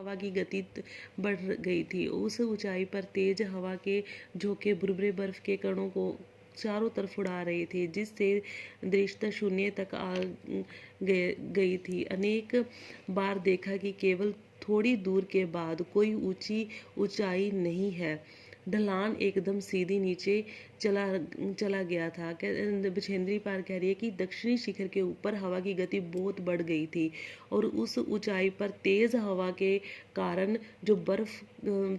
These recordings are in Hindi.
हवा की गति बढ़ गई थी। उस ऊंचाई पर तेज हवा के झोंके बुरबुरे बर्फ के कणों को चारों तरफ उड़ा रहे थे, जिससे दृश्यता शून्य तक आ गई थी। अनेक बार देखा कि केवल थोड़ी दूर के बाद कोई ऊंची ऊंचाई नहीं है, ढलान एकदम सीधी नीचे चला चला गया था। बछेंद्री पार कह रही है कि दक्षिणी शिखर के ऊपर हवा की गति बहुत बढ़ गई थी और उस ऊंचाई पर तेज हवा के कारण जो बर्फ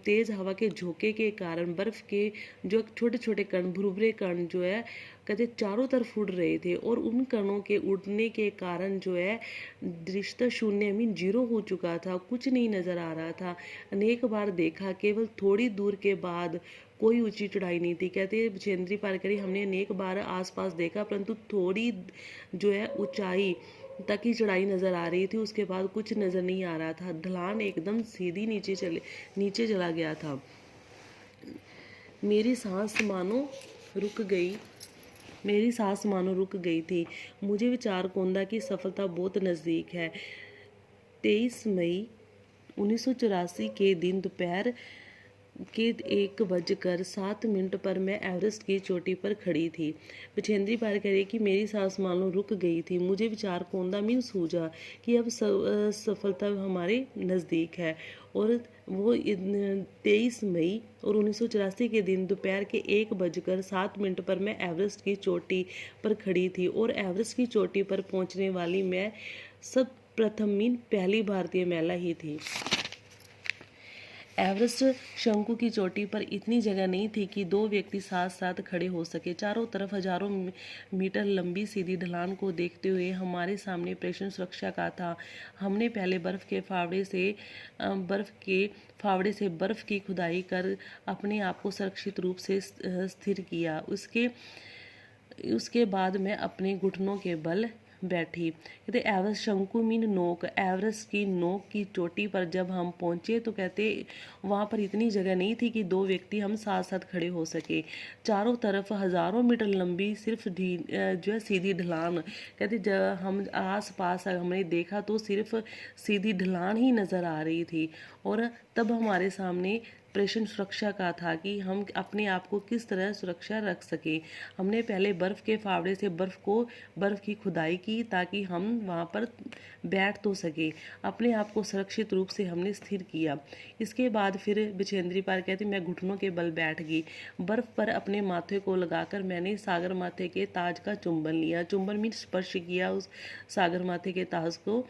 तेज हवा के झोंके के कारण बर्फ के जो छोटे छोटे कण भुरभुरे कण जो है कहते चारों तरफ उड़ रहे थे और उन कणों के उड़ने के कारण जो है दृश्यता शून्य मीन जीरो हो चुका था, कुछ नहीं नजर आ रहा था। अनेक बार देखा, केवल थोड़ी दूर के बाद कोई ऊंची चढ़ाई नहीं थी। कहते बछेंद्री पारकरी हमने अनेक बार आसपास देखा, परंतु थोड़ी जो है ऊंचाई तक ही चढ़ाई नजर आ रही थी, उसके बाद कुछ नजर नहीं आ रहा था। ढलान एकदम सीधी नीचे चला गया था। मेरी सांस मानो रुक गई मेरी सांस मानो रुक गई थी। मुझे विचार कौंधा की सफलता बहुत नज़दीक है। 23 मई 1984 के दिन दोपहर के 1:07 पर मैं एवरेस्ट की चोटी पर खड़ी थी। बछेंद्री पार कह रही कि मेरी सांस मानो रुक गई थी। मुझे विचार कौंधा मीन सूझा कि अब सफलता हमारे नज़दीक है। और वो 23 मई 1984 के दिन दोपहर के 1:07 पर मैं एवरेस्ट की चोटी पर खड़ी थी और एवरेस्ट की चोटी पर पहुंचने वाली मैं सब प्रथम मीन पहली भारतीय महिला ही थी। एवरेस्ट शंकु की चोटी पर इतनी जगह नहीं थी कि दो व्यक्ति साथ साथ खड़े हो सके। चारों तरफ हजारों मीटर लंबी सीधी ढलान को देखते हुए हमारे सामने प्रेषण सुरक्षा का था। हमने पहले बर्फ के फावड़े से बर्फ की खुदाई कर अपने आप को सुरक्षित रूप से स्थिर किया। उसके बाद मैं अपने घुटनों के बल बैठी। कहते एवरेस्ट शंकु मीन नोक, एवरेस्ट की नोक की चोटी पर जब हम पहुंचे तो कहते वहां पर इतनी जगह नहीं थी कि दो व्यक्ति हम साथ साथ खड़े हो सके। चारों तरफ हजारों मीटर लंबी सिर्फ जो है सीधी ढलान। कहते जब हम आस पास हमने देखा तो सिर्फ सीधी ढलान ही नजर आ रही थी और तब हमारे सामने प्रश्न सुरक्षा का था कि हम अपने आप को किस तरह सुरक्षा रख सके। हमने पहले बर्फ के फावड़े से बर्फ की खुदाई की ताकि हम वहां पर बैठ तो सके। अपने आप को सुरक्षित रूप से हमने स्थिर किया। इसके बाद फिर बछेंद्री पार कहती मैं घुटनों के बल बैठ गई। बर्फ पर अपने माथे को लगाकर मैंने सागर माथे के ताज का चुंबन लिया। चुंबन मीन स्पर्श किया उस सागर माथे के ताज को।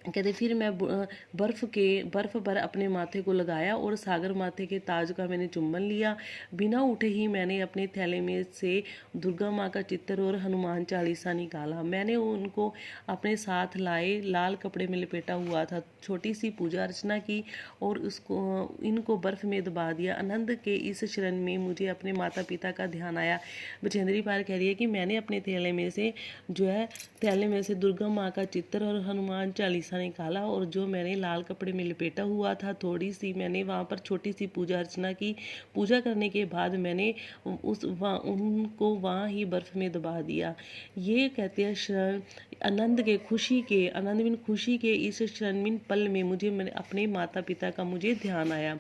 कहते फिर मैं बर्फ पर अपने माथे को लगाया और सागर माथे के ताज का मैंने चुंबन लिया। बिना उठे ही मैंने अपने थैले में से दुर्गा माँ का चित्र और हनुमान चालीसा निकाला। मैंने उनको अपने साथ लाए लाल कपड़े में लपेटा हुआ था। छोटी सी पूजा अर्चना की और इनको बर्फ में दबा दिया। आनंद के इस क्षण में मुझे अपने माता पिता का ध्यान आया। बछेंद्री पार कह रही है कि मैंने अपने थैले में से दुर्गा माँ का चित्र और हनुमान चालीसा निकाला और जो मैंने लाल कपड़े में लपेटा हुआ था थोड़ी सी मैंने वहाँ पर छोटी सी पूजा अर्चना की। पूजा करने के बाद मैंने उनको वहाँ ही बर्फ में दबा दिया। ये कहते हैं आनंद मीन खुशी के इस क्षण मीन पल में मुझे अपने माता पिता का मुझे ध्यान आया।